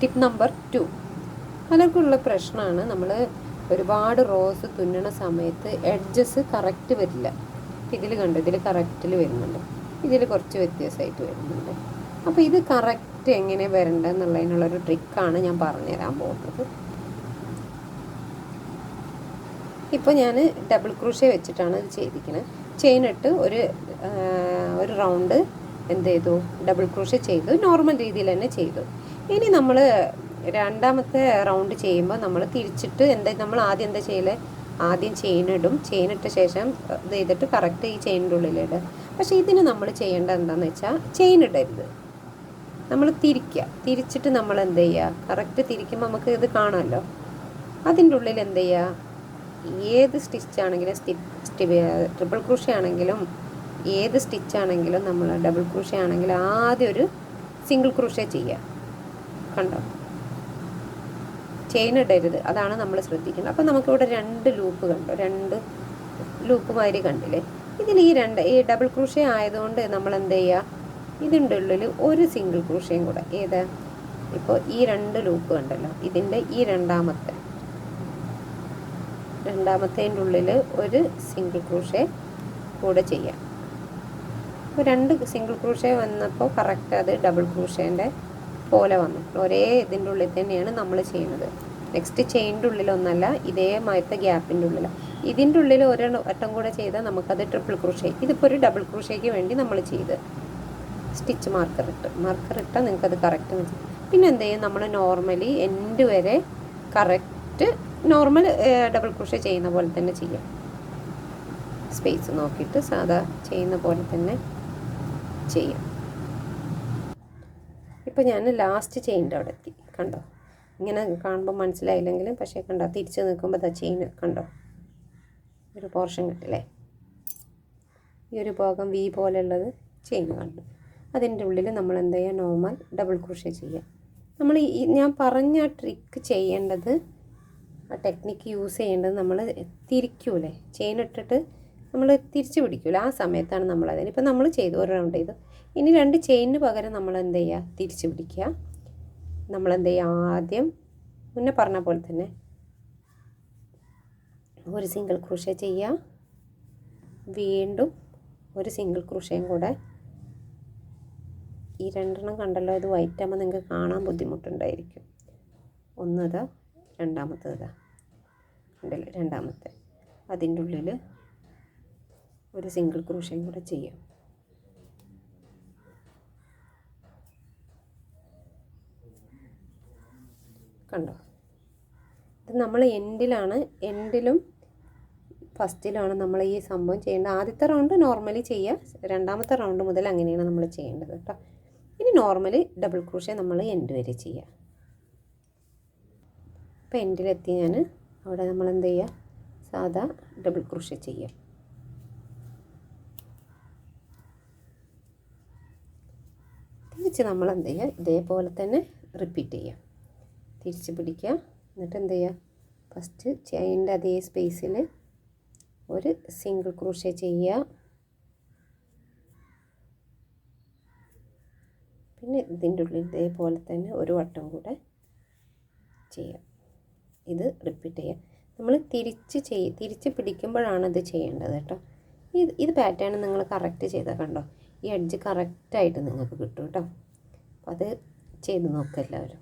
Tip number 2. പലർക്കുള്ള പ്രശ്നമാണ് നമ്മൾ ഒരുപാട് റോസ് തുന്നണ സമയത്ത് എഡ്ജസ് കറക്റ്റ് വരില്ല. ഇതിൽ കണ്ടു, ഇതിൽ കറക്റ്റിൽ വരുന്നുണ്ട്, ഇതിൽ കുറച്ച് വ്യത്യാസമായിട്ട് വരുന്നുണ്ട്. അപ്പോൾ ഇത് കറക്റ്റ് എങ്ങനെ വരേണ്ടതെന്നുള്ളതിനുള്ളൊരു ട്രിക്കാണ് ഞാൻ പറഞ്ഞുതരാൻ പോകുന്നത്. ഇപ്പോൾ ഞാൻ ഡബിൾ ക്രൂഷേ വെച്ചിട്ടാണ് ഇത് ചെയ്തിരിക്കുന്നത്. ചെയിനിട്ട് ഒരു റൗണ്ട് എന്ത് ചെയ്തു, ഡബിൾ ക്രൂഷേ ചെയ്തു, നോർമൽ രീതിയിൽ തന്നെ ചെയ്തു. ഇനി നമ്മൾ രണ്ടാമത്തെ റൗണ്ട് ചെയ്യുമ്പോൾ നമ്മൾ തിരിച്ചിട്ട് നമ്മൾ ആദ്യം എന്താ ചെയ്യല്, ആദ്യം ചെയിനിടും, ചെയിനിട്ട ശേഷം ഇത് ചെയ്തിട്ട് കറക്റ്റ് ഈ ചെയിനിൻ്റെ ഉള്ളിലിടുക. പക്ഷേ ഇതിന് നമ്മൾ ചെയ്യേണ്ടത് എന്താണെന്ന് വെച്ചാൽ ചെയിൻ ഇടരുത്, നമ്മൾ തിരിച്ചിട്ട് നമ്മൾ എന്ത് ചെയ്യുക, കറക്റ്റ് തിരിക്കുമ്പോൾ നമുക്ക് ഇത് കാണാമല്ലോ. അതിൻ്റെ ഉള്ളിൽ എന്ത് ചെയ്യുക, ഏത് സ്റ്റിച്ചാണെങ്കിലും ട്രിപ്പിൾ ക്രൂഷേ ആണെങ്കിലും ഏത് സ്റ്റിച്ചാണെങ്കിലും നമ്മൾ ഡബിൾ ക്രൂഷേ ആണെങ്കിലും ആദ്യം ഒരു സിംഗിൾ ക്രൂഷേ ചെയ്യുക. കണ്ടോ, ചെയിൻ ഇടരുത്, അതാണ് നമ്മൾ ശ്രദ്ധിക്കുന്നത്. അപ്പം നമുക്കിവിടെ 2 ലൂപ്പ് കണ്ടോ, 2 ലൂപ്പ് മാതിരി കണ്ടില്ലേ. ഇതിൽ ഈ ഡബിൾ ക്രൂഷേ ആയതുകൊണ്ട് നമ്മൾ എന്ത് ചെയ്യുക, ഇതിൻ്റെ ഉള്ളിൽ ഒരു സിംഗിൾ ക്രൂഷയും കൂടെ, ഇപ്പോൾ ഈ 2 ലൂപ്പ് കണ്ടല്ലോ, ഇതിൻ്റെ ഈ രണ്ടാമത്തേൻ്റെ ഉള്ളിൽ ഒരു സിംഗിൾ ക്രൂഷേ കൂടെ ചെയ്യാം. അപ്പോൾ 2 സിംഗിൾ ക്രൂഷേ വന്നപ്പോൾ കറക്റ്റ് അത് ഡബിൾ ക്രൂഷേൻ്റെ പോലെ വന്നു. ഒരേ ഇതിൻ്റെ ഉള്ളിൽ തന്നെയാണ് നമ്മൾ ചെയ്യുന്നത്. നെക്സ്റ്റ് ചെയിൻ്റെ ഉള്ളിലൊന്നല്ല, ഇതേമാതിരത്തെ ഗ്യാപ്പിൻ്റെ ഉള്ളിലാണ്. ഇതിൻ്റെ ഉള്ളിൽ ഒരു വട്ടം കൂടെ ചെയ്താൽ നമുക്കത് ട്രിപ്പിൾ ക്രൂഷേ. ഇതിപ്പോൾ ഒരു ഡബിൾ ക്രൂഷേക്ക് വേണ്ടി നമ്മൾ ചെയ്ത് സ്റ്റിച്ച് മാർക്കർ ഇട്ടാൽ നിങ്ങൾക്കത് കറക്റ്റ് മനസ്സിലാവും. പിന്നെ എന്ത് ചെയ്യും, നമ്മൾ നോർമലി എൻഡ് വരെ കറക്റ്റ് നോർമൽ ഡബിൾ ക്രൂഷേ ചെയ്യുന്ന പോലെ തന്നെ ചെയ്യാം. സ്പേസ് നോക്കിയിട്ട് സാധാ ചെയ്യുന്ന പോലെ തന്നെ ചെയ്യാം. ഇപ്പോൾ ഞാൻ ലാസ്റ്റ് ചെയിൻ്റെ അവിടെ എത്തി. കണ്ടോ, ഇങ്ങനെ കാണുമ്പോൾ മനസ്സിലായില്ലെങ്കിലും പക്ഷേ കണ്ടോ, തിരിച്ച് നിൽക്കുമ്പോൾ അത് ചെയിൻ കണ്ടോ, ഒരു പോർഷൻ കിട്ടില്ലേ, ഈ ഒരു ഭാഗം വി പോലെയുള്ളത് ചെയിൻ കണ്ടു. അതിൻ്റെ ഉള്ളിൽ നമ്മൾ എന്ത് ചെയ്യുക, നോർമൽ ഡബിൾ ക്രൂഷേ ചെയ്യുക. നമ്മൾ ഞാൻ പറഞ്ഞ ട്രിക്ക് ചെയ്യേണ്ടത്, ആ ടെക്നിക്ക് യൂസ് ചെയ്യേണ്ടത്, നമ്മൾ തിരിക്കൂലേ, ചെയിൻ ഇട്ടിട്ട് നമ്മൾ തിരിച്ച് പിടിക്കൂല, ആ സമയത്താണ് നമ്മളതിന്. ഇപ്പം നമ്മൾ ചെയ്തു, ഒരു റൗണ്ട് ചെയ്തു. ഇനി 2 ചെയിനിന് പകരം നമ്മൾ എന്ത് ചെയ്യുക, തിരിച്ച് പിടിക്കുക. നമ്മളെന്ത് ചെയ്യുക, ആദ്യം മുന്നേ പറഞ്ഞ പോലെ തന്നെ ഒരു സിംഗിൾ ക്രൂഷേ ചെയ്യുക, വീണ്ടും ഒരു സിംഗിൾ ക്രൂഷയും കൂടെ. ഈ 2 കണ്ടല്ലോ, ഇത് വൈറ്റ് ആകുമ്പോൾ നിങ്ങൾക്ക് കാണാൻ ബുദ്ധിമുട്ടുണ്ടായിരിക്കും. ഒന്നതാ, രണ്ടാമത്തേതാ കണ്ടല്ലോ, രണ്ടാമത്തെ അതിൻ്റെ ഉള്ളിൽ ഒരു സിംഗിൾ ക്രൂഷയും കൂടെ ചെയ്യാം. കണ്ടോ, ഇത് നമ്മൾ എൻഡിലും ഫസ്റ്റിലാണ് നമ്മൾ ഈ സംഭവം ചെയ്യേണ്ടത്. ആദ്യത്തെ റൗണ്ട് നോർമലി ചെയ്യുക, രണ്ടാമത്തെ റൗണ്ട് മുതൽ അങ്ങനെയാണ് നമ്മൾ ചെയ്യേണ്ടത് കേട്ടോ. ഇനി നോർമലി ഡബിൾ ക്രൂഷേ നമ്മൾ എൻഡ് വരെ ചെയ്യുക. ഇപ്പോൾ എൻഡിലെത്തി ഞാൻ, അവിടെ നമ്മൾ എന്ത് ചെയ്യുക, സാധാ ഡബിൾ ക്രൂഷേ ചെയ്യുക. തിരിച്ച് നമ്മൾ എന്ത് ചെയ്യുക, ഇതേപോലെ തന്നെ റിപ്പീറ്റ് ചെയ്യുക. തിരിച്ച് പിടിക്കുക, എന്നിട്ട് എന്ത് ചെയ്യുക, ഫസ്റ്റ് ചെയിൻ്റെ അതേ സ്പേസിൽ ഒരു സിംഗിൾ ക്രൂഷേ ചെയ്യുക. പിന്നെ ഇതിൻ്റെ ഉള്ളിൽ ഇതേപോലെ തന്നെ ഒരു വട്ടം കൂടെ ചെയ്യുക. ഇത് റിപ്പീറ്റ് ചെയ്യുക. നമ്മൾ തിരിച്ച് പിടിക്കുമ്പോഴാണ് ഇത് ചെയ്യേണ്ടത് കേട്ടോ. ഇത് പാറ്റേൺ നിങ്ങൾ കറക്റ്റ് ചെയ്താൽ കണ്ടോ, ഈ എഡ്ജ് കറക്റ്റായിട്ട് നിങ്ങൾക്ക് കിട്ടും കേട്ടോ. അപ്പോൾ അത് ചെയ്ത് നോക്കുക എല്ലാവരും.